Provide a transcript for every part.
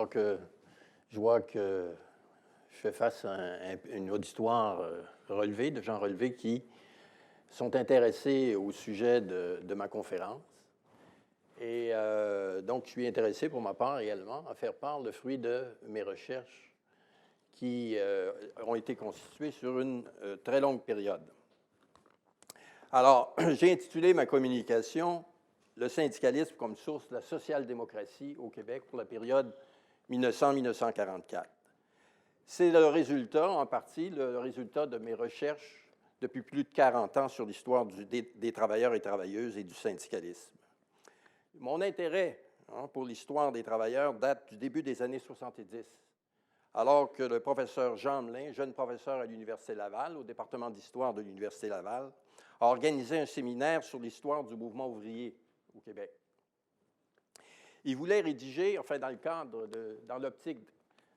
alors que je vois que je fais face à une auditoire relevée, de gens relevés qui sont intéressés au sujet de ma conférence. Et donc, je suis intéressé pour ma part également à faire part le fruit de mes recherches qui ont été constituées sur une très longue période. Alors, j'ai intitulé ma communication « Le syndicalisme comme source de la social-démocratie au Québec pour la période 1900-1944 ». C'est le résultat, en partie, le résultat de mes recherches depuis plus de 40 ans sur l'histoire des travailleurs et travailleuses et du syndicalisme. Mon intérêt pour l'histoire des travailleurs date du début des années 70, alors que le professeur Jean Hamelin, jeune professeur à l'Université Laval, au département d'histoire de l'Université Laval, a organisé un séminaire sur l'histoire du mouvement ouvrier au Québec. Il voulait rédiger, enfin dans le cadre, dans l'optique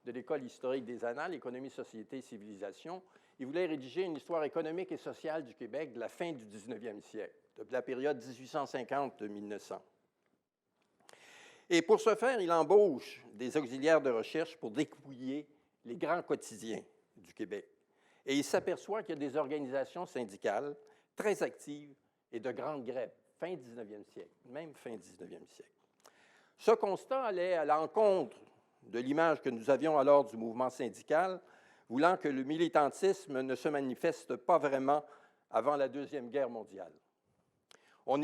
de l'École historique des annales, économie, société et civilisation, il voulait rédiger une histoire économique et sociale du Québec de la fin du 19e siècle, de la période 1850-1900. Et pour ce faire, il embauche des auxiliaires de recherche pour dépouiller les grands quotidiens du Québec. Et il s'aperçoit qu'il y a des organisations syndicales très actives et de grandes grèves, fin 19e siècle, même fin 19e siècle. Ce constat allait à l'encontre de l'image que nous avions alors du mouvement syndical, voulant que le militantisme ne se manifeste pas vraiment avant la Deuxième Guerre mondiale. On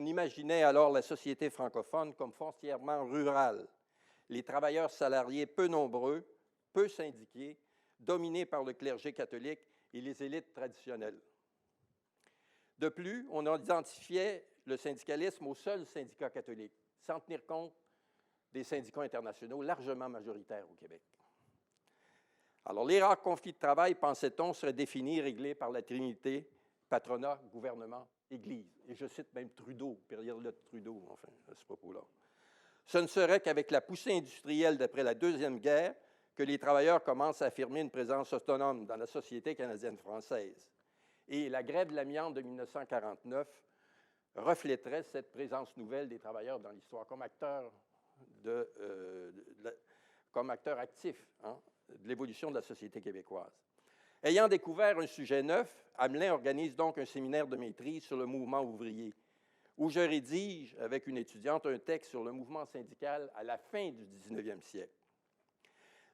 imaginait alors la société francophone comme foncièrement rurale, les travailleurs salariés peu nombreux, peu syndiqués, dominés par le clergé catholique et les élites traditionnelles. De plus, on identifiait le syndicalisme au seul syndicat catholique, sans tenir compte des syndicats internationaux largement majoritaires au Québec. Alors, les rares conflits de travail, pensait-on, seraient définis, réglés par la Trinité, patronat, gouvernement, Église. Et je cite même Trudeau, période de Trudeau, enfin, à ce propos-là. Ce ne serait qu'avec la poussée industrielle d'après la Deuxième Guerre que les travailleurs commencent à affirmer une présence autonome dans la société canadienne-française. Et la grève de l'amiante de 1949 reflèterait cette présence nouvelle des travailleurs dans l'histoire comme acteurs actifs de l'évolution de la société québécoise. Ayant découvert un sujet neuf, Hamelin organise donc un séminaire de maîtrise sur le mouvement ouvrier, où je rédige avec une étudiante un texte sur le mouvement syndical à la fin du 19e siècle.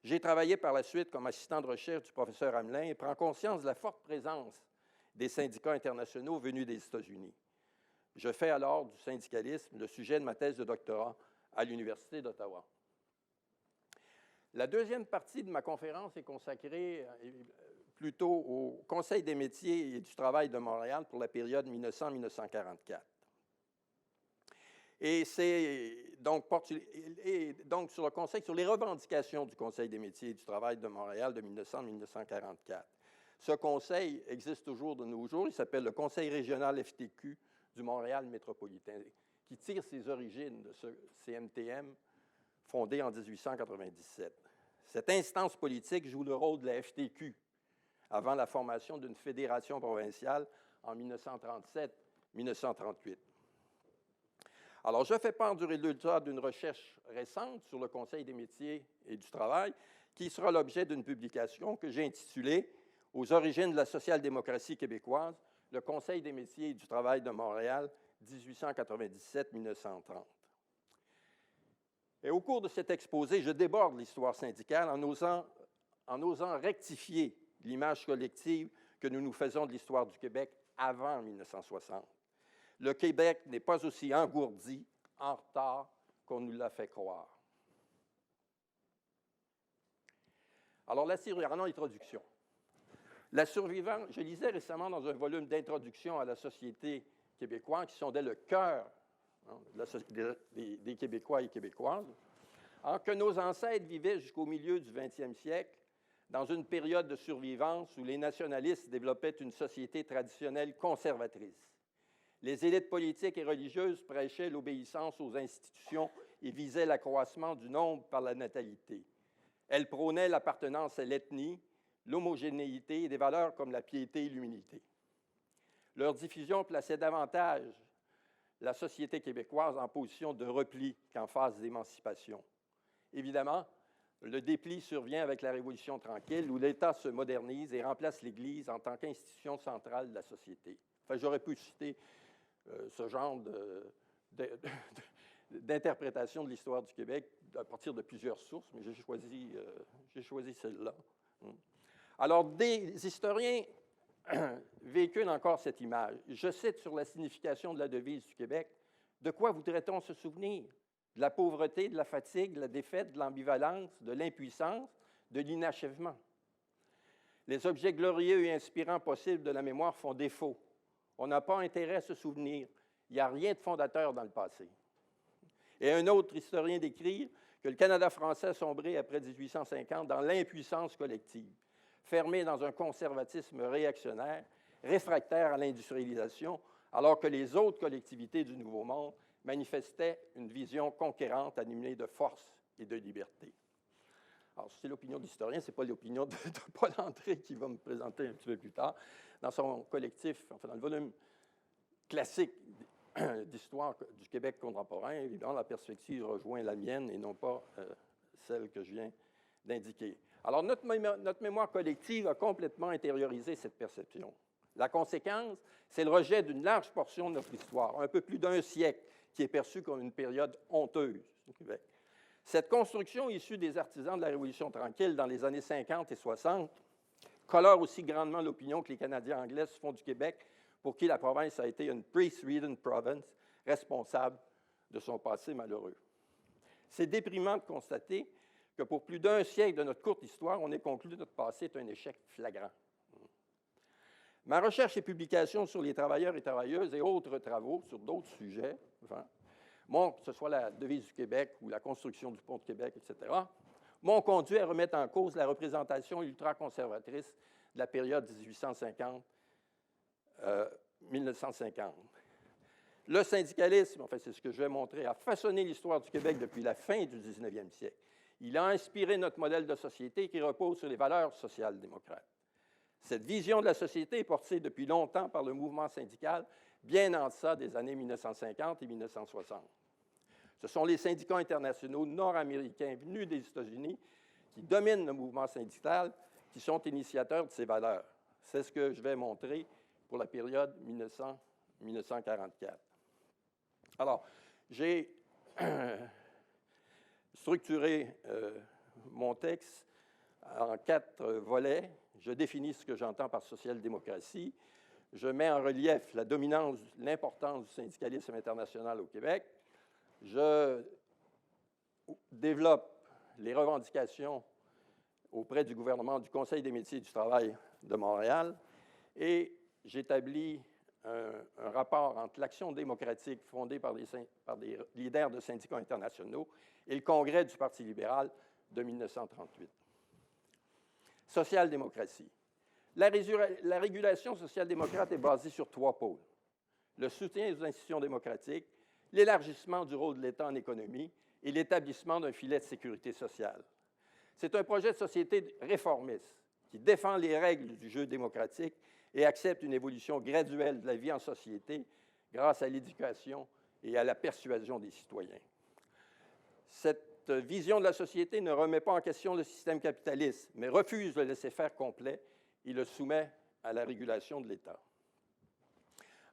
J'ai travaillé par la suite comme assistant de recherche du professeur Hamelin et prends conscience de la forte présence des syndicats internationaux venus des États-Unis. Je fais alors du syndicalisme le sujet de ma thèse de doctorat à l'Université d'Ottawa. La deuxième partie de ma conférence est consacrée plutôt au Conseil des métiers et du travail de Montréal pour la période 1900-1944. Et c'est donc sur le Conseil, sur les revendications du Conseil des métiers et du travail de Montréal de 1900-1944. Ce conseil existe toujours de nos jours. Il s'appelle le Conseil régional FTQ du Montréal métropolitain, qui tire ses origines de ce CMTM fondé en 1897. Cette instance politique joue le rôle de la FTQ avant la formation d'une fédération provinciale en 1937-1938. Alors, je fais part du résultat d'une recherche récente sur le Conseil des métiers et du travail qui sera l'objet d'une publication que j'ai intitulée « Aux origines de la social-démocratie québécoise, le Conseil des métiers et du travail de Montréal, 1897-1930 ». Et au cours de cet exposé, je déborde l'histoire syndicale en osant rectifier l'image collective que nous nous faisons de l'histoire du Québec avant 1960. Le Québec n'est pas aussi engourdi, en retard, qu'on nous l'a fait croire. Alors, en introduction. La survivante, je lisais récemment dans un volume d'introduction à la société québécoise, qui sondait le cœur des Québécois et Québécoises, que nos ancêtres vivaient jusqu'au milieu du 20e siècle dans une période de survivance où les nationalistes développaient une société traditionnelle conservatrice. Les élites politiques et religieuses prêchaient l'obéissance aux institutions et visaient l'accroissement du nombre par la natalité. Elles prônaient l'appartenance à l'ethnie, l'homogénéité et des valeurs comme la piété et l'humilité. Leur diffusion plaçait davantage la société québécoise en position de repli qu'en phase d'émancipation. Évidemment, le dépli survient avec la Révolution tranquille, où l'État se modernise et remplace l'Église en tant qu'institution centrale de la société. Enfin, j'aurais pu citer ce genre d'interprétation de l'histoire du Québec à partir de plusieurs sources, mais j'ai choisi celle-là. Alors, des historiens véhiculent encore cette image. Je cite sur la signification de la devise du Québec. De quoi voudrait-on se souvenir? De la pauvreté, de la fatigue, de la défaite, de l'ambivalence, de l'impuissance, de l'inachèvement. Les objets glorieux et inspirants possibles de la mémoire font défaut. On n'a pas intérêt à se souvenir. Il n'y a rien de fondateur dans le passé. Et un autre historien décrit que le Canada français a sombré après 1850 dans l'impuissance collective, fermé dans un conservatisme réactionnaire, réfractaire à l'industrialisation, alors que les autres collectivités du Nouveau Monde manifestaient une vision conquérante animée de force et de liberté. Alors, c'est l'opinion de l'historien, ce n'est pas l'opinion de Paul André qui va me présenter un petit peu plus tard. Dans son collectif, enfin dans le volume classique d'histoire du Québec contemporain, évidemment, la perspective rejoint la mienne et non pas celle que je viens d'indiquer. Alors, notre mémoire collective a complètement intériorisé cette perception. La conséquence, c'est le rejet d'une large portion de notre histoire, un peu plus d'un siècle, qui est perçue comme une période honteuse au Québec. Cette construction issue des artisans de la Révolution tranquille dans les années 50 et 60 colore aussi grandement l'opinion que les Canadiens anglais se font du Québec, pour qui la province a été une priest-ridden province, responsable de son passé malheureux. C'est déprimant de constater que pour plus d'un siècle de notre courte histoire, on ait conclu que notre passé est un échec flagrant. Ma recherche et publication sur les travailleurs et travailleuses et autres travaux sur d'autres sujets, que ce soit la devise du Québec ou la construction du pont de Québec, etc., m'ont conduit à remettre en cause la représentation ultra-conservatrice de la période 1850-1950. Le syndicalisme, enfin c'est ce que je vais montrer, a façonné l'histoire du Québec depuis la fin du 19e siècle. Il a inspiré notre modèle de société qui repose sur les valeurs social-démocrates. Cette vision de la société est portée depuis longtemps par le mouvement syndical, bien en deçà des années 1950 et 1960. Ce sont les syndicats internationaux nord-américains venus des États-Unis qui dominent le mouvement syndical, qui sont initiateurs de ces valeurs. C'est ce que je vais montrer pour la période 1900-1944. Alors, j'ai structuré mon texte en 4 volets. Je définis ce que j'entends par social-démocratie. Je mets en relief la dominance, l'importance du syndicalisme international au Québec. Je développe les revendications auprès du gouvernement du Conseil des métiers du travail de Montréal et j'établis un rapport entre l'action démocratique fondée par des leaders de syndicats internationaux et le Congrès du Parti libéral de 1938. Social-démocratie. La régulation social-démocrate est basée sur 3 pôles. Le soutien aux institutions démocratiques, l'élargissement du rôle de l'État en économie et l'établissement d'un filet de sécurité sociale. C'est un projet de société réformiste qui défend les règles du jeu démocratique et accepte une évolution graduelle de la vie en société grâce à l'éducation et à la persuasion des citoyens. Cette vision de la société ne remet pas en question le système capitaliste, mais refuse le laisser-faire complet et le soumet à la régulation de l'État.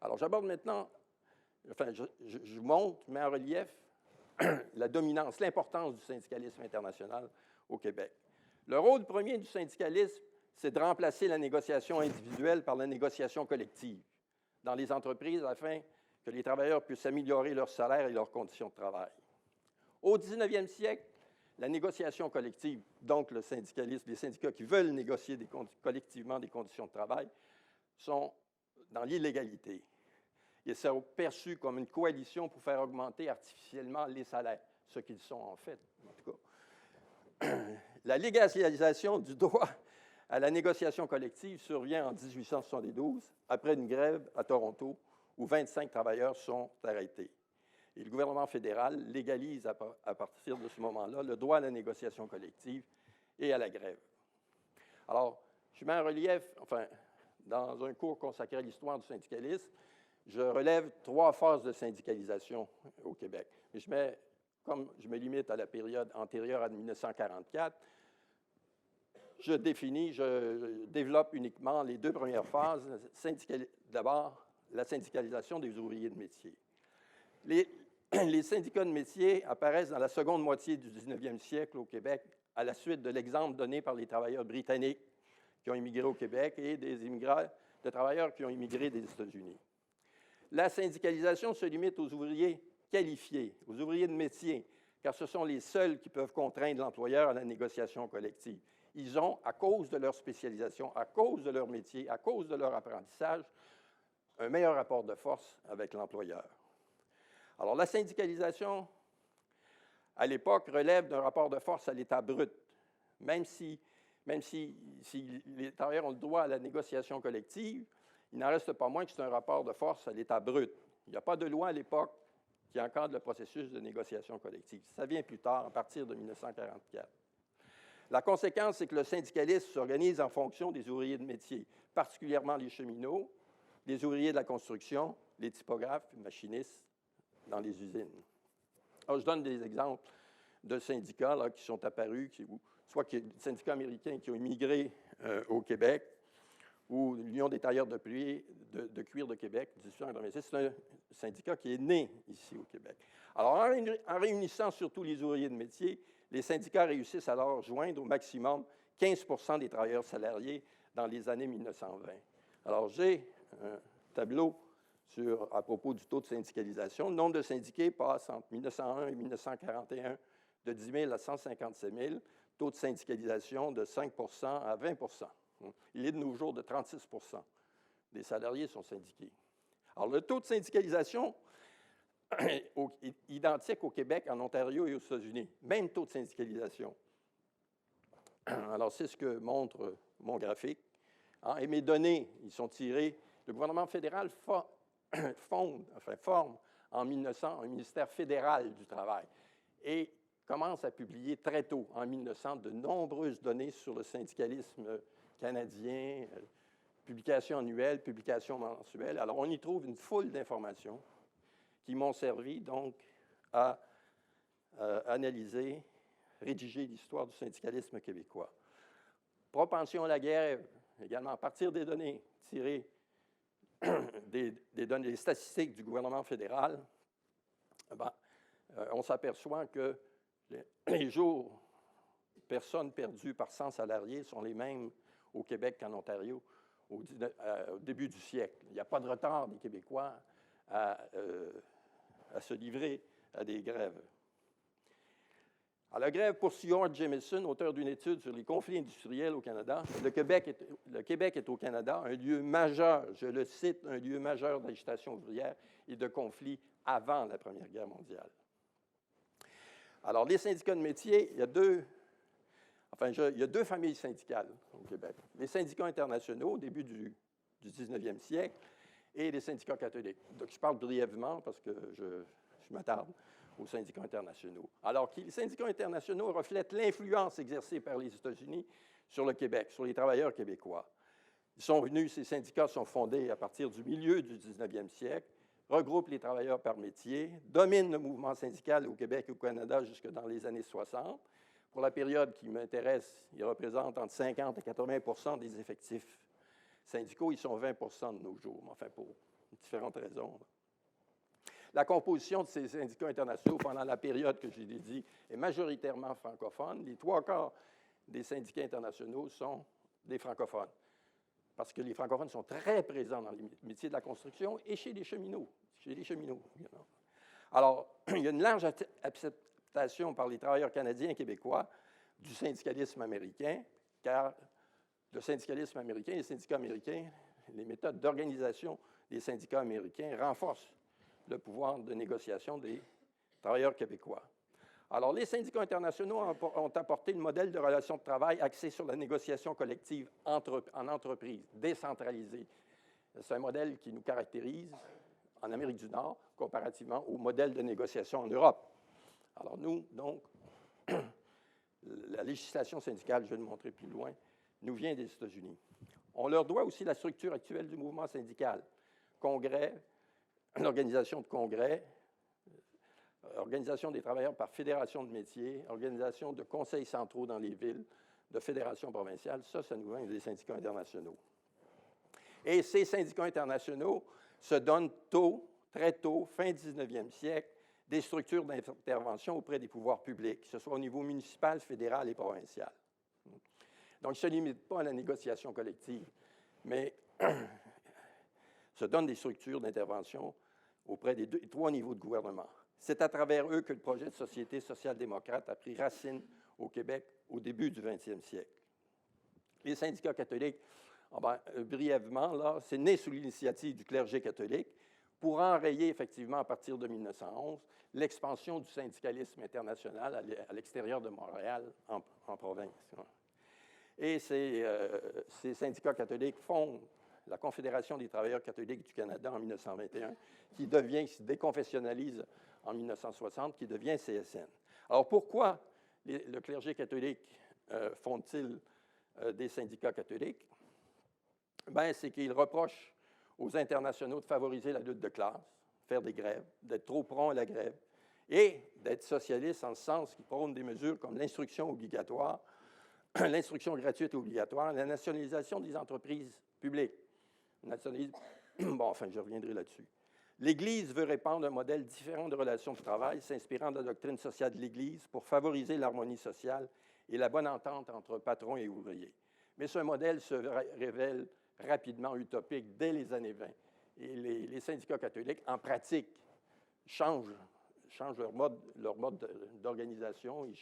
Alors, j'aborde maintenant, je montre, mets en relief la dominance, l'importance du syndicalisme international au Québec. Le rôle premier du syndicalisme, c'est de remplacer la négociation individuelle par la négociation collective dans les entreprises afin que les travailleurs puissent améliorer leur salaire et leurs conditions de travail. Au 19e siècle, la négociation collective, donc le syndicalisme, les syndicats qui veulent négocier collectivement des conditions de travail, sont dans l'illégalité. Ils sont perçus comme une coalition pour faire augmenter artificiellement les salaires, ce qu'ils sont en fait, en tout cas. La légalisation du droit à la négociation collective survient en 1872, après une grève à Toronto, où 25 travailleurs sont arrêtés. Et le gouvernement fédéral légalise à partir de ce moment-là le droit à la négociation collective et à la grève. Alors, je mets en relief, dans un cours consacré à l'histoire du syndicalisme, je relève 3 phases de syndicalisation au Québec. Et je mets comme je me limite à la période antérieure à 1944, je développe uniquement les deux premières phases. D'abord, la syndicalisation des ouvriers de métier. Les syndicats de métier apparaissent dans la seconde moitié du 19e siècle au Québec, à la suite de l'exemple donné par les travailleurs britanniques qui ont immigré au Québec et de travailleurs qui ont immigré des États-Unis. La syndicalisation se limite aux ouvriers qualifiés, aux ouvriers de métier, car ce sont les seuls qui peuvent contraindre l'employeur à la négociation collective. Ils ont, à cause de leur spécialisation, à cause de leur métier, à cause de leur apprentissage, un meilleur rapport de force avec l'employeur. Alors, la syndicalisation, à l'époque, relève d'un rapport de force à l'état brut, même si les travailleurs ont le droit à la négociation collective, il n'en reste pas moins que c'est un rapport de force à l'état brut. Il n'y a pas de loi à l'époque qui encadre le processus de négociation collective. Ça vient plus tard, à partir de 1944. La conséquence, c'est que le syndicalisme s'organise en fonction des ouvriers de métier, particulièrement les cheminots, les ouvriers de la construction, les typographes, les machinistes dans les usines. Alors, je donne des exemples de syndicats là, qui sont apparus, soit des syndicats américains qui ont immigré au Québec, ou l'Union des tailleurs de cuir de Québec, 1886. C'est un syndicat qui est né ici au Québec. Alors, en réunissant surtout les ouvriers de métier, les syndicats réussissent alors joindre au maximum 15 des travailleurs salariés dans les années 1920. Alors, j'ai un tableau à propos du taux de syndicalisation. Le nombre de syndiqués passe entre 1901 et 1941 de 10 000 à 157 000, taux de syndicalisation de 5 à 20 Il est de nos jours de 36 des salariés sont syndiqués. Alors, le taux de syndicalisation est identique au Québec, en Ontario et aux États-Unis. Même taux de syndicalisation. Alors, c'est ce que montre mon graphique. Et mes données, ils sont tirés. Le gouvernement fédéral forme en 1900 un ministère fédéral du travail et commence à publier très tôt, en 1900, de nombreuses données sur le syndicalisme canadien, publications annuelles, publications mensuelles. Alors, on y trouve une foule d'informations qui m'ont servi, donc, à analyser, rédiger l'histoire du syndicalisme québécois. Propension à la grève, également, à partir des données tirées des données statistiques du gouvernement fédéral, on s'aperçoit que les jours personnes perdues par 100 salariés sont les mêmes au Québec qu'en Ontario au début du siècle. Il n'y a pas de retard des Québécois à se livrer à des grèves. À la grève pour Stuart Jamieson, auteur d'une étude sur les conflits industriels au Canada, le Québec est au Canada un lieu majeur, je le cite, un lieu majeur d'agitation ouvrière et de conflits avant la Première Guerre mondiale. Alors, les syndicats de métier, il y a deux familles syndicales au Québec. Les syndicats internationaux au début du 19e siècle et les syndicats catholiques. Donc, je parle brièvement parce que je m'attarde aux syndicats internationaux. Alors, les syndicats internationaux reflètent l'influence exercée par les États-Unis sur le Québec, sur les travailleurs québécois. Ces syndicats sont fondés à partir du milieu du 19e siècle, regroupent les travailleurs par métier, dominent le mouvement syndical au Québec et au Canada jusque dans les années 60. Pour la période qui m'intéresse, ils représentent entre 50 et 80 des effectifs syndicaux. Ils sont 20 de nos jours, mais enfin, pour différentes raisons. La composition de ces syndicats internationaux pendant la période que j'ai dit est majoritairement francophone. Les 3/4 des syndicats internationaux sont des francophones, parce que les francophones sont très présents dans les métiers de la construction et chez les cheminots. Alors, il y a une large acceptation par les travailleurs canadiens et québécois du syndicalisme américain, car le syndicalisme américain, les syndicats américains, les méthodes d'organisation des syndicats américains renforcent le pouvoir de négociation des travailleurs québécois. Alors, les syndicats internationaux ont apporté le modèle de relation de travail axé sur la négociation collective en entreprise, décentralisée. C'est un modèle qui nous caractérise en Amérique du Nord, comparativement au modèle de négociation en Europe. Alors, nous, donc, la législation syndicale, je vais le montrer plus loin, nous vient des États-Unis. On leur doit aussi la structure actuelle du mouvement syndical. Congrès, l'organisation de congrès, organisation des travailleurs par fédération de métiers, organisation de conseils centraux dans les villes, de fédérations provinciales. Ça nous vient des syndicats internationaux. Et ces syndicats internationaux se donnent tôt, très tôt, fin 19e siècle, des structures d'intervention auprès des pouvoirs publics, que ce soit au niveau municipal, fédéral et provincial. Donc, ils ne se limitent pas à la négociation collective, mais se donnent des structures d'intervention auprès des 3 niveaux de gouvernement. C'est à travers eux que le projet de société social-démocrate a pris racine au Québec au début du 20e siècle. Les syndicats catholiques, brièvement, là, c'est né sous l'initiative du clergé catholique pour enrayer effectivement, à partir de 1911, l'expansion du syndicalisme international à l'extérieur de Montréal, en province. Et ces syndicats catholiques fondent la Confédération des travailleurs catholiques du Canada en 1921, qui se déconfessionnalise en 1960, qui devient CSN. Alors, pourquoi le clergé catholique fonde-t-il des syndicats catholiques? Bien, c'est qu'il reproche aux internationaux de favoriser la lutte de classe, faire des grèves, d'être trop prompt à la grève, et d'être socialiste en ce sens qu'ils prônent des mesures comme l'instruction obligatoire, l'instruction gratuite obligatoire, la nationalisation des entreprises publiques. Je reviendrai là-dessus. L'Église veut répandre un modèle différent de relations de travail, s'inspirant de la doctrine sociale de l'Église pour favoriser l'harmonie sociale et la bonne entente entre patrons et ouvriers. Mais ce modèle se révèle rapidement utopique dès les années 20. Et les syndicats catholiques, en pratique, changent leur mode d'organisation, ils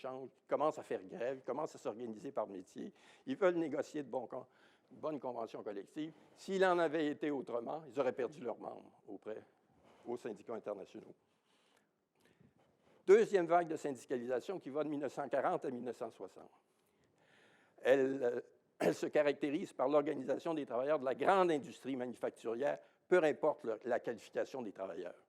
commencent à faire grève, ils commencent à s'organiser par métier, ils veulent négocier de bonnes conventions collectives. S'il en avait été autrement, ils auraient perdu leurs membres aux syndicats internationaux. Deuxième vague de syndicalisation qui va de 1940 à 1960. Elle se caractérise par l'organisation des travailleurs de la grande industrie manufacturière, peu importe la qualification des travailleurs,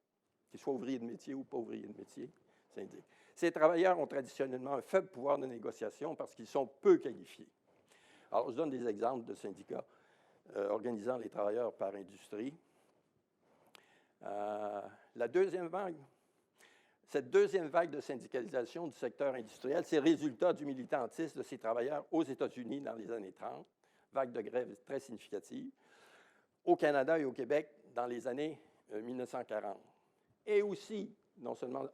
qu'ils soient ouvriers de métier ou pas ouvriers de métier, syndic. Ces travailleurs ont traditionnellement un faible pouvoir de négociation parce qu'ils sont peu qualifiés. Alors, je donne des exemples de syndicats organisant les travailleurs par industrie. Cette deuxième vague de syndicalisation du secteur industriel, c'est le résultat du militantisme de ces travailleurs aux États-Unis dans les années 30, vague de grève très significative, au Canada et au Québec dans les années 1940. Et aussi, non seulement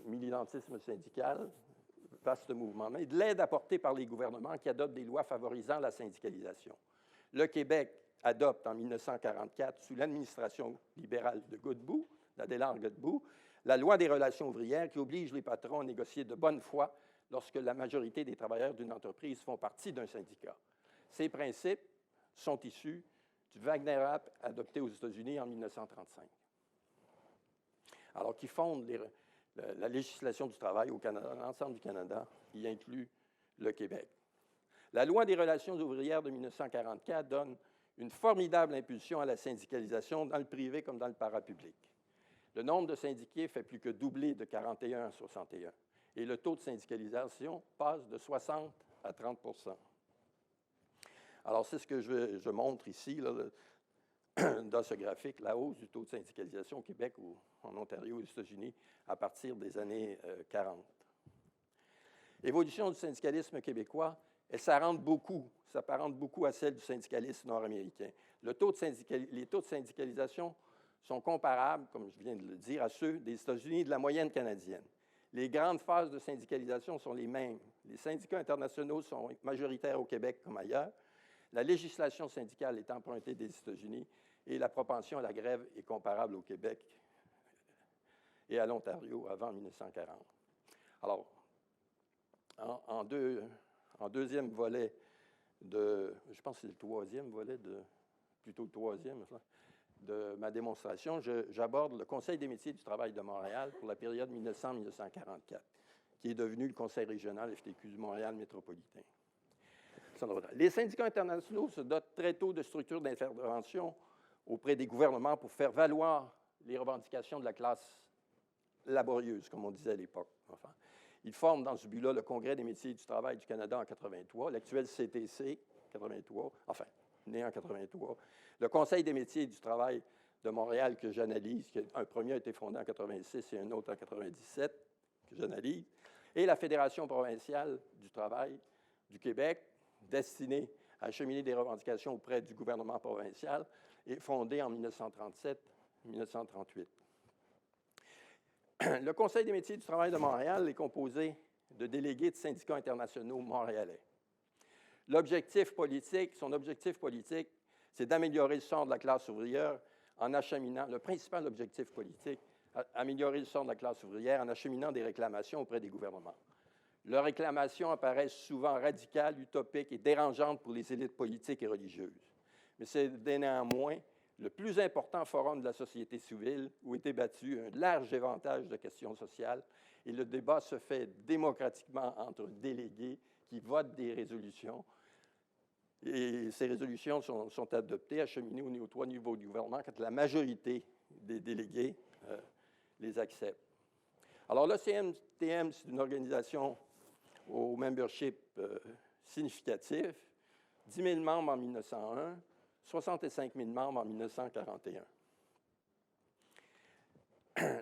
militantisme syndical, vaste mouvement, mais de l'aide apportée par les gouvernements qui adoptent des lois favorisant la syndicalisation. Le Québec adopte en 1944, sous l'administration libérale de Godbout, d'Adélard Godbout, la loi des relations ouvrières qui oblige les patrons à négocier de bonne foi lorsque la majorité des travailleurs d'une entreprise font partie d'un syndicat. Ces principes sont issus du Wagner Act adopté aux États-Unis en 1935. Alors, qui fonde la législation du travail au Canada, l'ensemble du Canada, y inclut le Québec. La loi des relations ouvrières de 1944 donne une formidable impulsion à la syndicalisation dans le privé comme dans le parapublic. Le nombre de syndiqués fait plus que doubler de 41 à 61 et le taux de syndicalisation passe de 60 à 30 %. Alors, c'est ce que je montre ici, là, dans ce graphique, la hausse du taux de syndicalisation au Québec ou en Ontario et aux États-Unis à partir des années 40. L'évolution du syndicalisme québécois, elle s'apparente beaucoup à celle du syndicalisme nord-américain. Les taux de syndicalisation sont comparables, comme je viens de le dire, à ceux des États-Unis et de la moyenne canadienne. Les grandes phases de syndicalisation sont les mêmes. Les syndicats internationaux sont majoritaires au Québec comme ailleurs. La législation syndicale est empruntée des États-Unis et la propension à la grève est comparable au Québec et à l'Ontario avant 1940. Alors, en deuxième volet je pense que c'est le troisième volet, plutôt le troisième, de ma démonstration, j'aborde le Conseil des métiers du travail de Montréal pour la période 1900-1944, qui est devenu le Conseil régional FTQ du Montréal métropolitain. Les syndicats internationaux se dotent très tôt de structures d'intervention auprès des gouvernements pour faire valoir les revendications de la classe laborieuse, comme on disait à l'époque. Enfin, ils forment dans ce but-là le Congrès des métiers du travail du Canada en 1983, l'actuel CTC, 83, enfin, né en 1983, le Conseil des métiers du travail de Montréal que j'analyse. Un premier a été fondé en 86 et un autre en 97 que j'analyse. Et la Fédération provinciale du travail du Québec, destinée à acheminer des revendications auprès du gouvernement provincial, est fondée en 1937-1938. Le Conseil des métiers du travail de Montréal est composé de délégués de syndicats internationaux montréalais. Son objectif politique, c'est d'améliorer le sort de la classe ouvrière en acheminant, le principal objectif politique, améliorer le sort de la classe ouvrière en acheminant des réclamations auprès des gouvernements. Leurs réclamations apparaissent souvent radicales, utopiques et dérangeantes pour les élites politiques et religieuses. Mais c'est néanmoins le plus important forum de la société civile où est débattu un large éventail de questions sociales et le débat se fait démocratiquement entre délégués qui votent des résolutions. Et ces résolutions sont adoptées, acheminées aux 3 niveaux du gouvernement quand la majorité des délégués les acceptent. Alors, le CMTM, c'est une organisation au membership significatif, 10 000 membres en 1901, 65 000 membres en 1941.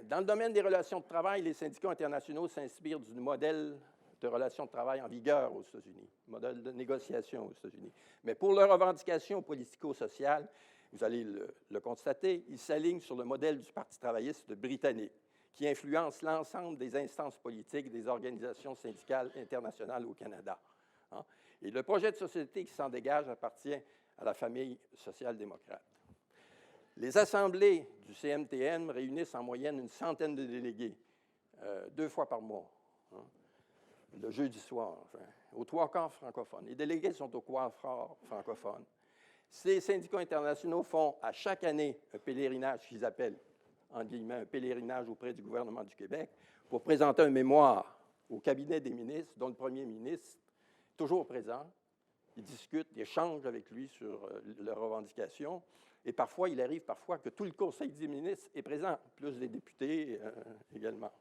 Dans le domaine des relations de travail, les syndicats internationaux s'inspirent du modèle de relations de travail en vigueur aux États-Unis, modèle de négociation aux États-Unis. Mais pour leurs revendications politico-sociales, vous allez le constater, ils s'alignent sur le modèle du Parti travailliste britannique, qui influence l'ensemble des instances politiques et des organisations syndicales internationales au Canada. Et le projet de société qui s'en dégage appartient à la famille social-démocrate. Les assemblées du CMTM réunissent en moyenne une centaine de délégués, 2 fois par mois, le jeudi soir, aux 3/4 francophones. Les délégués sont aux 3/4 francophones. Ces syndicats internationaux font à chaque année un pèlerinage qu'ils appellent, en guillemets, un pèlerinage auprès du gouvernement du Québec pour présenter un mémoire au cabinet des ministres, dont le premier ministre, toujours présent. Ils discutent, ils échangent avec lui sur leurs revendications. Et parfois, il arrive que tout le Conseil des ministres est présent, plus les députés également.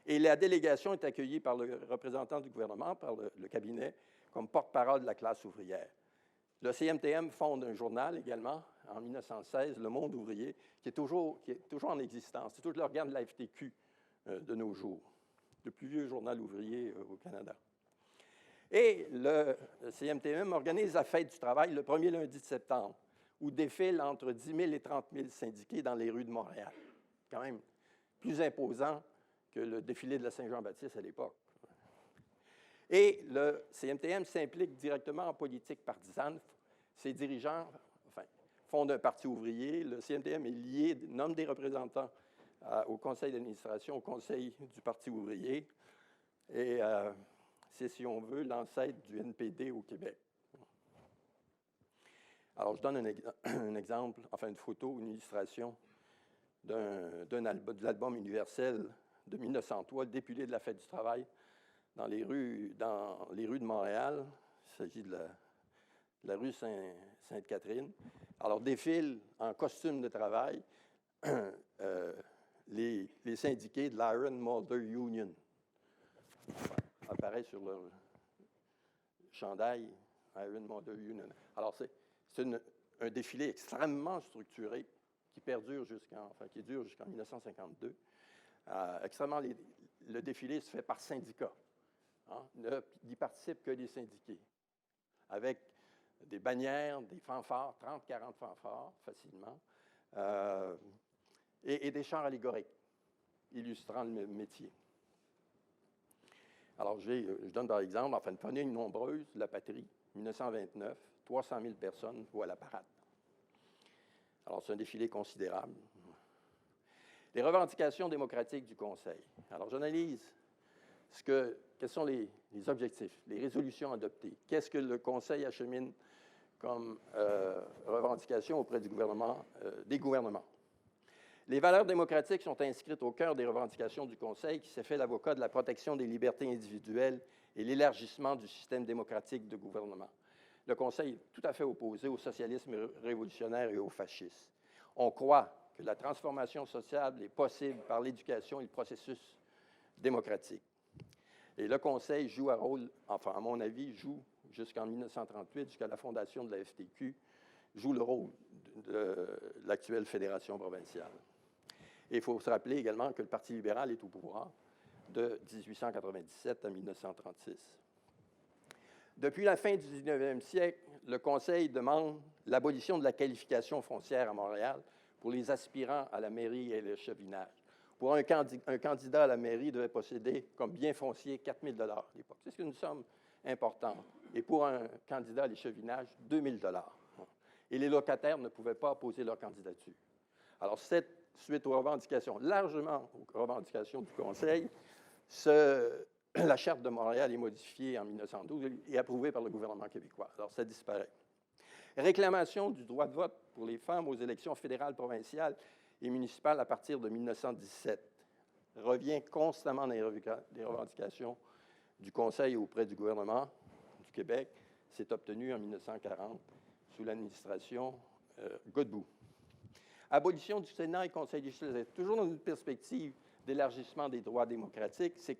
Et la délégation est accueillie par le représentant du gouvernement, par le cabinet, comme porte-parole de la classe ouvrière. Le CMTM fonde un journal également, en 1916, Le Monde ouvrier, qui est toujours en existence. C'est toujours l'organe de la FTQ de nos jours, le plus vieux journal ouvrier au Canada. Et le CMTM organise la fête du travail le premier lundi de septembre, où défilent entre 10 000 et 30 000 syndiqués dans les rues de Montréal. Quand même plus imposant que le défilé de la Saint-Jean-Baptiste à l'époque. Et le CMTM s'implique directement en politique partisane. Ses dirigeants fondent un parti ouvrier. Le CMTM est lié, nomme des représentants au conseil d'administration, au conseil du Parti ouvrier. Et c'est, si on veut, l'ancêtre du NPD au Québec. Alors, je donne un exemple, une photo, une illustration de l'album universel de 1903, le défilé de la Fête du travail dans les rues de Montréal. Il s'agit de la rue Sainte-Catherine. Alors, défilent en costume de travail les syndiqués de l'Iron Motor Union. Apparaît sur leur chandail, Iron Motor Union. Alors, c'est un défilé extrêmement structuré qui dure jusqu'en 1952. Le défilé se fait par syndicat. N'y participent que les syndiqués, avec des bannières, des fanfares, 30-40 fanfares facilement, et des chants allégoriques illustrant le métier. Alors, je donne par exemple, une famille nombreuse, la patrie, 1929, 300 000 personnes voient la parade. Alors, c'est un défilé considérable. Les revendications démocratiques du Conseil. Alors, j'analyse quels sont les objectifs, les résolutions adoptées. Qu'est-ce que le Conseil achemine comme revendications auprès des gouvernements. Les valeurs démocratiques sont inscrites au cœur des revendications du Conseil qui s'est fait l'avocat de la protection des libertés individuelles et l'élargissement du système démocratique de gouvernement. Le Conseil est tout à fait opposé au socialisme révolutionnaire et au fascisme. On croit que la transformation sociale est possible par l'éducation et le processus démocratique. Et le Conseil joue un rôle, à mon avis, joue jusqu'en 1938, jusqu'à la fondation de la FTQ, joue le rôle de l'actuelle fédération provinciale. Et il faut se rappeler également que le Parti libéral est au pouvoir de 1897 à 1936. Depuis la fin du 19e siècle, le Conseil demande l'abolition de la qualification foncière à Montréal pour les aspirants à la mairie et l'échevinage. Pour un candidat à la mairie, devait posséder comme bien foncier 4 000 $ à l'époque. C'est une somme importante. Et pour un candidat à l'échevinage, 2 000 $. Et les locataires ne pouvaient pas opposer leur candidature. Alors, suite aux revendications, largement aux revendications du Conseil, la Charte de Montréal est modifiée en 1912 et approuvée par le gouvernement québécois. Alors, ça disparaît. Réclamation du droit de vote pour les femmes aux élections fédérales, provinciales et municipales à partir de 1917 revient constamment dans les revendications du Conseil auprès du gouvernement du Québec. C'est obtenu en 1940 sous l'administration Godbout. Abolition du Sénat et Conseil législatif, toujours dans une perspective d'élargissement des droits démocratiques, c'est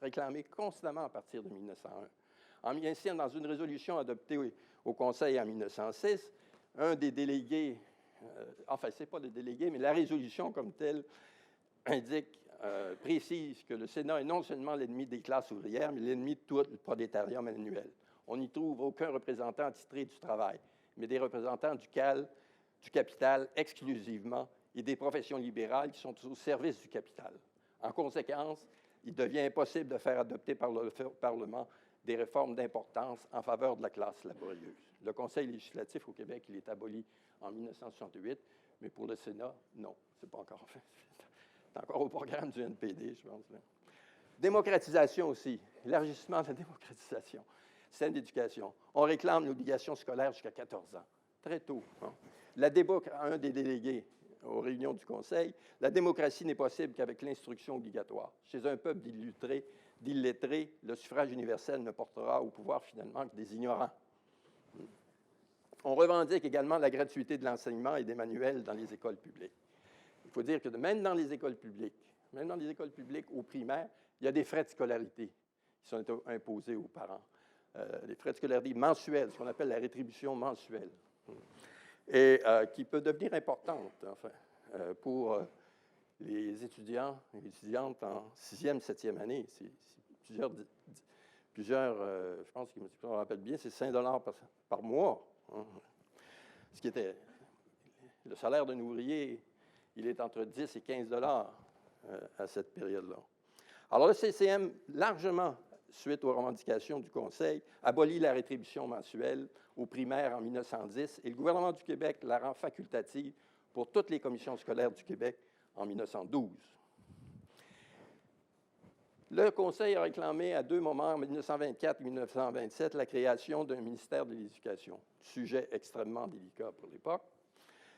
réclamé constamment à partir de 1901. Ainsi, dans une résolution adoptée au Conseil en 1906, un des délégués, enfin, ce n'est pas le délégué, mais la résolution comme telle indique, précise que le Sénat est non seulement l'ennemi des classes ouvrières, mais l'ennemi de tout le prolétariat manuel. On n'y trouve aucun représentant attitré du travail, mais des représentants du capital exclusivement et des professions libérales qui sont au service du capital. En conséquence, il devient impossible de faire adopter par le Parlement des réformes d'importance en faveur de la classe laborieuse. Le Conseil législatif au Québec, il est aboli en 1968, mais pour le Sénat, non, c'est pas encore fait. C'est encore au programme du NPD, je pense. Démocratisation aussi, élargissement de la démocratisation, système d'éducation. On réclame l'obligation scolaire jusqu'à 14 ans, très tôt. Hein. Un des délégués aux réunions du Conseil, la démocratie n'est possible qu'avec l'instruction obligatoire. Chez un peuple d'illettrés, le suffrage universel ne portera au pouvoir finalement que des ignorants. On revendique également la gratuité de l'enseignement et des manuels dans les écoles publiques. Il faut dire que même dans les écoles publiques, au primaire, il y a des frais de scolarité qui sont imposés aux parents. Les frais de scolarité mensuels, ce qu'on appelle la rétribution mensuelle, et qui peut devenir importante, enfin, pour les étudiants et les étudiantes en 6e, 7e année. C'est plusieurs je pense que je me rappelle bien, c'est 5 $ par mois. Hein. Ce qui était le salaire d'un ouvrier, il est entre 10 et 15 $ à cette période-là. Alors, le CCM, largement suite aux revendications du Conseil, abolit la rétribution mensuelle aux primaires en 1910 et le gouvernement du Québec la rend facultative pour toutes les commissions scolaires du Québec en 1912. Le Conseil a réclamé à deux moments, en 1924 et 1927, la création d'un ministère de l'Éducation, sujet extrêmement délicat pour l'époque.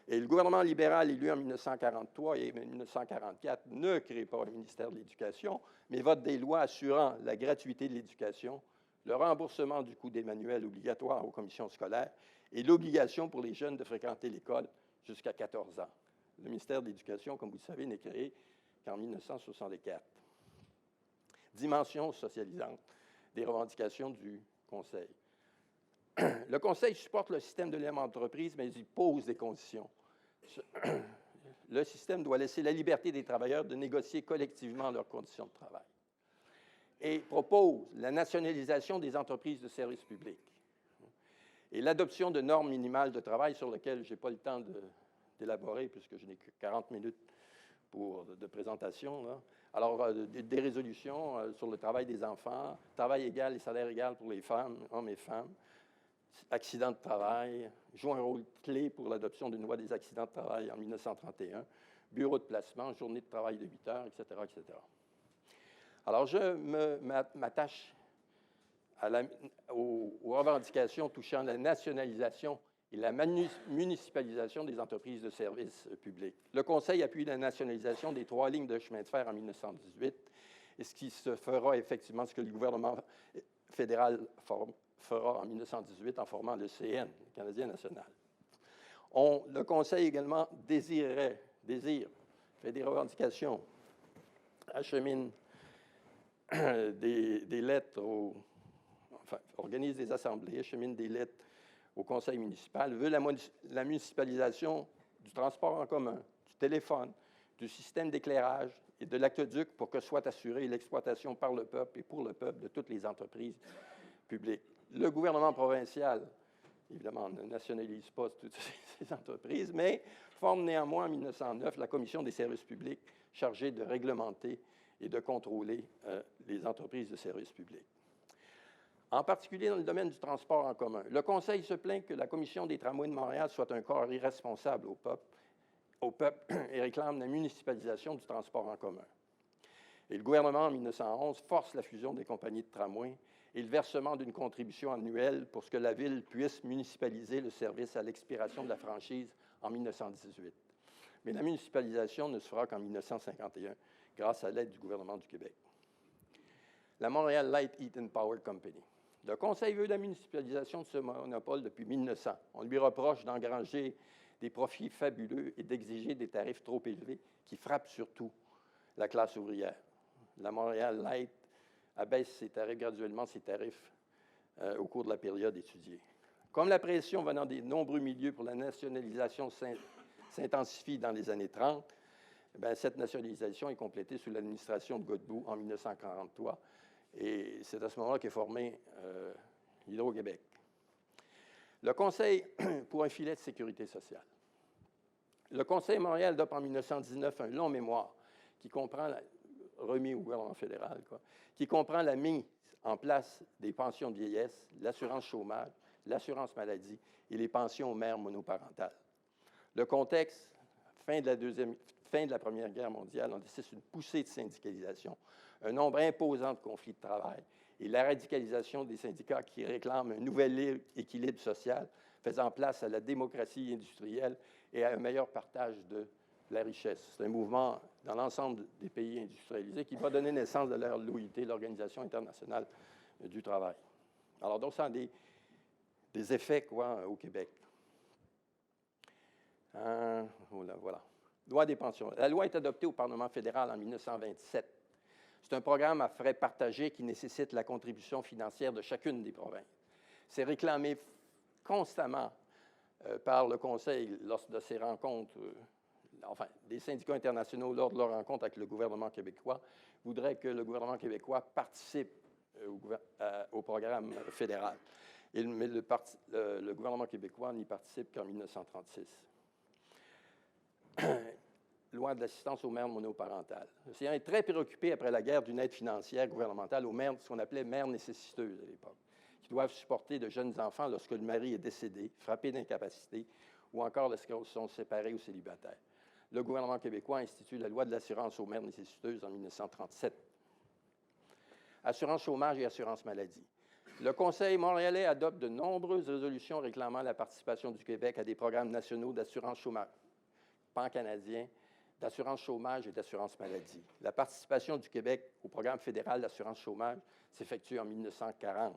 Et le gouvernement libéral élu en 1943 et 1944 ne crée pas un ministère de l'Éducation, mais vote des lois assurant la gratuité de l'éducation, le remboursement du coût des manuels obligatoires aux commissions scolaires et l'obligation pour les jeunes de fréquenter l'école jusqu'à 14 ans. Le ministère de l'Éducation, comme vous le savez, n'est créé qu'en 1964. Dimension socialisante des revendications du Conseil. Le Conseil supporte le système de libre entreprise, mais il pose des conditions. Le système doit laisser la liberté des travailleurs de négocier collectivement leurs conditions de travail. Et propose la nationalisation des entreprises de services publics et l'adoption de normes minimales de travail sur lesquelles je n'ai pas le temps d'élaborer puisque je n'ai que 40 minutes de présentation. Là. Alors, des résolutions sur le travail des enfants, travail égal et salaire égal pour les femmes, hommes et femmes, accidents de travail, joue un rôle clé pour l'adoption d'une loi des accidents de travail en 1931, bureau de placement, journée de travail de 8 heures, etc., etc. Alors, je m'attache aux revendications touchant la nationalisation et la municipalisation des entreprises de services publics. Le Conseil appuie la nationalisation des 3 lignes de chemin de fer en 1918, et ce qui se fera effectivement, ce que le gouvernement fédéral fera en 1918 en formant le CN, le Canadien national. Le Conseil également fait des revendications, achemine des lettres, organise des assemblées, achemine des lettres au conseil municipal, veut la municipalisation du transport en commun, du téléphone, du système d'éclairage et de l'aqueduc pour que soit assurée l'exploitation par le peuple et pour le peuple de toutes les entreprises publiques. Le gouvernement provincial, évidemment, ne nationalise pas toutes ces entreprises, mais forme néanmoins en 1909 la Commission des services publics chargée de réglementer et de contrôler les entreprises de services publics. En particulier dans le domaine du transport en commun. Le Conseil se plaint que la Commission des tramways de Montréal soit un corps irresponsable au peuple et réclame la municipalisation du transport en commun. Et le gouvernement, en 1911, force la fusion des compagnies de tramways et le versement d'une contribution annuelle pour que la Ville puisse municipaliser le service à l'expiration de la franchise en 1918. Mais la municipalisation ne se fera qu'en 1951, grâce à l'aide du gouvernement du Québec. La Montréal Light Heat and Power Company. Le Conseil veut la municipalisation de ce monopole depuis 1900. On lui reproche d'engranger des profits fabuleux et d'exiger des tarifs trop élevés qui frappent surtout la classe ouvrière. La Montréal Light abaisse graduellement ses tarifs au cours de la période étudiée. Comme la pression venant des nombreux milieux pour la nationalisation s'intensifie dans les années 30, cette nationalisation est complétée sous l'administration de Godbout en 1943. Et c'est à ce moment-là qu'est formé Hydro-Québec. Le Conseil pour un filet de sécurité sociale. Le Conseil Montréal adopte en 1919 un long mémoire qui comprend, remis au gouvernement fédéral, qui comprend la mise en place des pensions de vieillesse, l'assurance chômage, l'assurance maladie et les pensions aux mères monoparentales. Le contexte, fin de la Première Guerre mondiale, on nécessite une poussée de syndicalisation, un nombre imposant de conflits de travail et la radicalisation des syndicats qui réclament un nouvel équilibre social faisant place à la démocratie industrielle et à un meilleur partage de la richesse. C'est un mouvement dans l'ensemble des pays industrialisés qui va donner naissance à l'OIT, l'Organisation internationale du travail. Alors, donc, ça a des effets au Québec. Voilà. Loi des pensions. La loi est adoptée au Parlement fédéral en 1927. C'est un programme à frais partagés qui nécessite la contribution financière de chacune des provinces. C'est réclamé constamment par le Conseil lors de ses rencontres, des syndicats internationaux lors de leurs rencontres avec le gouvernement québécois, voudraient que le gouvernement québécois participe au programme fédéral. Mais le gouvernement québécois n'y participe qu'en 1936. Loi de l'assistance aux mères monoparentales. Le Sénat est très préoccupé après la guerre d'une aide financière gouvernementale aux mères, ce qu'on appelait mères nécessiteuses à l'époque, qui doivent supporter de jeunes enfants lorsque le mari est décédé, frappé d'incapacité, ou encore lorsqu'ils sont séparés ou célibataires. Le gouvernement québécois institue la loi de l'assurance aux mères nécessiteuses en 1937. Assurance chômage et assurance maladie. Le Conseil montréalais adopte de nombreuses résolutions réclamant la participation du Québec à des programmes nationaux d'assurance chômage pan-canadien, d'assurance chômage et d'assurance maladie. La participation du Québec au programme fédéral d'assurance chômage s'effectue en 1940,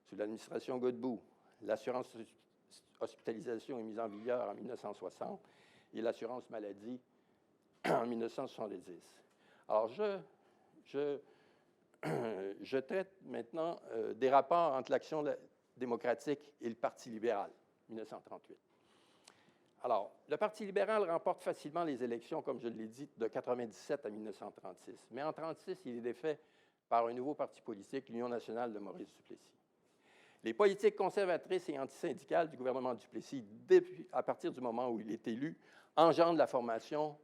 sous l'administration Godbout. L'assurance hospitalisation est mise en vigueur en 1960 et l'assurance maladie en 1970. Alors, je traite maintenant des rapports entre l'Action démocratique et le Parti libéral, 1938. Alors, le Parti libéral remporte facilement les élections, comme je l'ai dit, de 1997 à 1936. Mais en 1936, il est défait par un nouveau parti politique, l'Union nationale de Maurice Duplessis. Les politiques conservatrices et antisyndicales du gouvernement Duplessis, à partir du moment où il est élu, engendrent la formation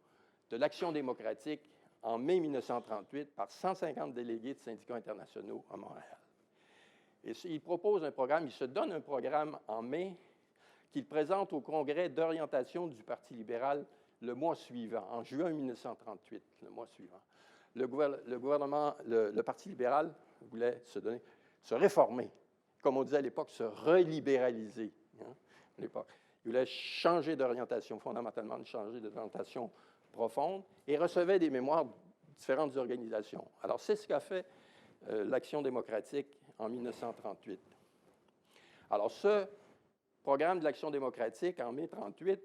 de l'Action démocratique en mai 1938 par 150 délégués de syndicats internationaux à Montréal. Et il propose un programme, il se donne un programme en mai qu'il présente au congrès d'orientation du Parti libéral le mois suivant, en juin 1938, le mois suivant. Le Parti libéral voulait se réformer, comme on disait à l'époque, se relibéraliser. À l'époque. Il voulait changer d'orientation, fondamentalement changer d'orientation profonde, et recevait des mémoires de différentes organisations. Alors, c'est ce qu'a fait l'Action démocratique en 1938. Alors, ce programme de l'Action démocratique, en mai 1938,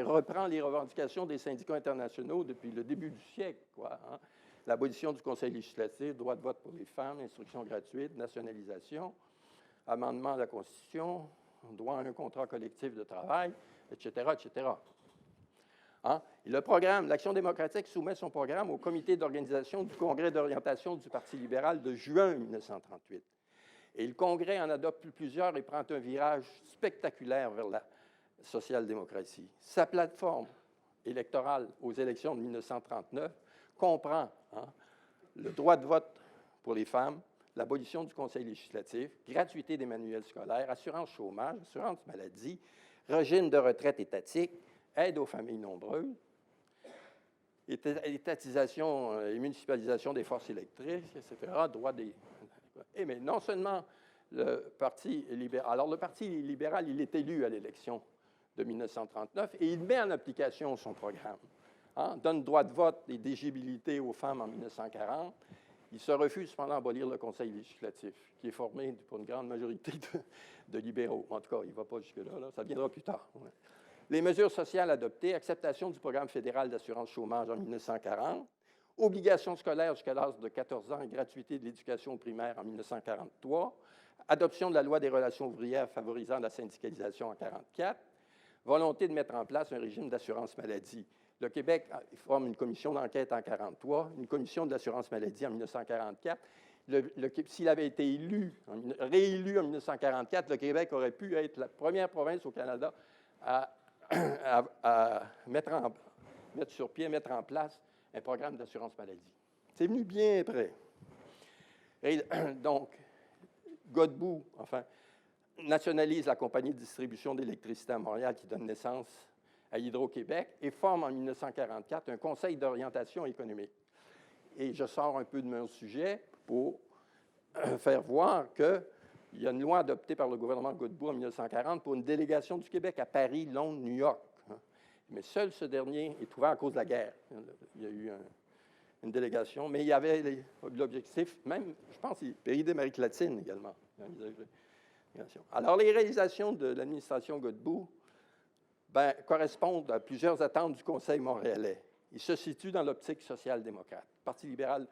reprend les revendications des syndicats internationaux depuis le début du siècle. L'abolition du Conseil législatif, droit de vote pour les femmes, instruction gratuite, nationalisation, amendement à la Constitution, droit à un contrat collectif de travail, etc., etc. Hein? Et le programme, l'Action démocratique soumet son programme au comité d'organisation du Congrès d'orientation du Parti libéral de juin 1938. Et le Congrès en adopte plusieurs et prend un virage spectaculaire vers la social-démocratie. Sa plateforme électorale aux élections de 1939 comprend le droit de vote pour les femmes, l'abolition du Conseil législatif, gratuité des manuels scolaires, assurance chômage, assurance maladie, régime de retraite étatique, aide aux familles nombreuses, étatisation et municipalisation des forces électriques, etc., droit des... Mais non seulement le Parti libéral... Alors, le Parti libéral, il est élu à l'élection de 1939 et il met en application son programme. Donne droit de vote et d'éligibilité aux femmes en 1940. Il se refuse cependant à abolir le Conseil législatif, qui est formé pour une grande majorité de libéraux. En tout cas, il ne va pas jusque-là, là. Ça viendra plus tard. Les mesures sociales adoptées, acceptation du programme fédéral d'assurance chômage en 1940, obligation scolaire jusqu'à l'âge de 14 ans et gratuité de l'éducation primaire en 1943, adoption de la loi des relations ouvrières favorisant la syndicalisation en 1944, volonté de mettre en place un régime d'assurance maladie. Le Québec forme une commission d'enquête en 1943, une commission de l'assurance maladie en 1944. S'il avait été réélu en 1944, le Québec aurait pu être la première province au Canada à mettre sur pied, mettre en place un programme d'assurance maladie. C'est venu bien après. Et donc, Godbout, nationalise la compagnie de distribution d'électricité à Montréal qui donne naissance à Hydro-Québec et forme en 1944 un conseil d'orientation économique. Et je sors un peu de mon sujet pour faire voir qu'il y a une loi adoptée par le gouvernement Godbout en 1940 pour une délégation du Québec à Paris, Londres, New York. Mais seul ce dernier est ouvert à cause de la guerre. Il y a eu une délégation, mais il y avait l'objectif, même, je pense, les pays d'Amérique latine également. Alors, les réalisations de l'administration Godbout correspondent à plusieurs attentes du Conseil montréalais. Il se situe dans l'optique social-démocrate. Le Parti libéral,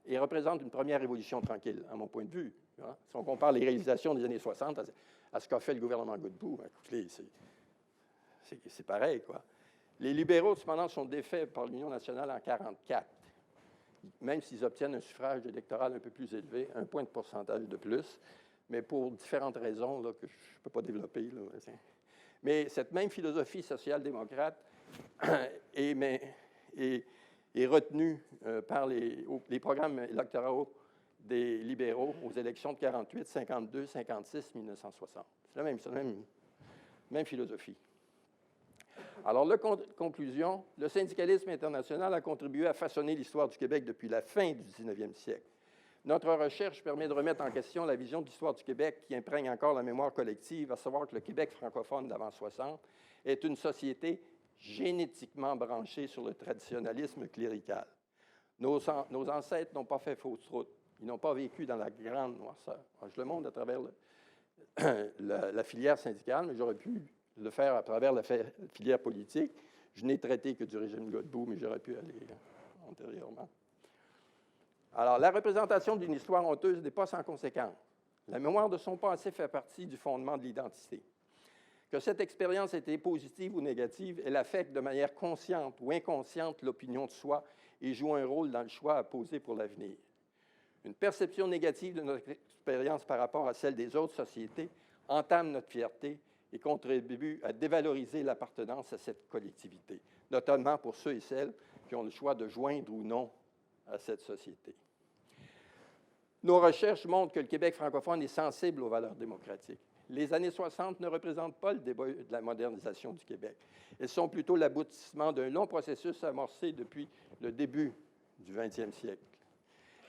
il représente une première révolution tranquille, à mon point de vue. Si on compare les réalisations des années 60 à ce qu'a fait le gouvernement Godbout, écoutez, c'est pareil, quoi. Les libéraux, cependant, sont défaits par l'Union nationale en 1944, même s'ils obtiennent un suffrage électoral un peu plus élevé, un point de pourcentage de plus, mais pour différentes raisons là, que je ne peux pas développer. Là. Mais cette même philosophie social-démocrate est retenue par les programmes électoraux des libéraux aux élections de 48, 52, 56, 1960. C'est la même philosophie. Alors, conclusion, le syndicalisme international a contribué à façonner l'histoire du Québec depuis la fin du 19e siècle. Notre recherche permet de remettre en question la vision de l'histoire du Québec qui imprègne encore la mémoire collective, à savoir que le Québec francophone d'avant 60 est une société génétiquement branchée sur le traditionnalisme clérical. Nos ancêtres n'ont pas fait fausse route. Ils n'ont pas vécu dans la grande noirceur. Alors, je le montre à travers la filière syndicale, mais j'aurais pu le faire à travers la filière politique. Je n'ai traité que du régime Godbout, mais j'aurais pu aller antérieurement. Alors, la représentation d'une histoire honteuse n'est pas sans conséquence. La mémoire de son passé fait partie du fondement de l'identité. Que cette expérience ait été positive ou négative, elle affecte de manière consciente ou inconsciente l'opinion de soi et joue un rôle dans le choix à poser pour l'avenir. Une perception négative de notre expérience par rapport à celle des autres sociétés entame notre fierté et contribue à dévaloriser l'appartenance à cette collectivité, notamment pour ceux et celles qui ont le choix de joindre ou non à cette société. Nos recherches montrent que le Québec francophone est sensible aux valeurs démocratiques. Les années 60 ne représentent pas le début de la modernisation du Québec. Elles sont plutôt l'aboutissement d'un long processus amorcé depuis le début du 20e siècle.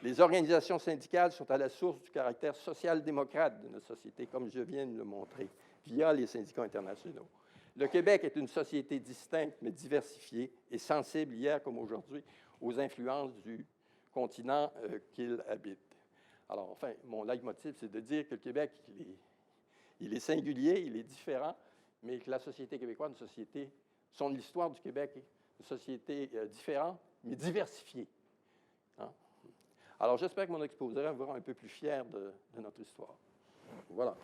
Les organisations syndicales sont à la source du caractère social-démocrate de notre société, comme je viens de le montrer, via les syndicats internationaux. Le Québec est une société distincte, mais diversifiée et sensible, hier comme aujourd'hui, aux influences du continent qu'il habite. Alors, mon leitmotiv, c'est de dire que le Québec, il est singulier, il est différent, mais que la société québécoise est une société, l'histoire du Québec, une société différente, mais diversifiée. Alors, j'espère que mon exposé vous rend un peu plus fier de notre histoire. Voilà.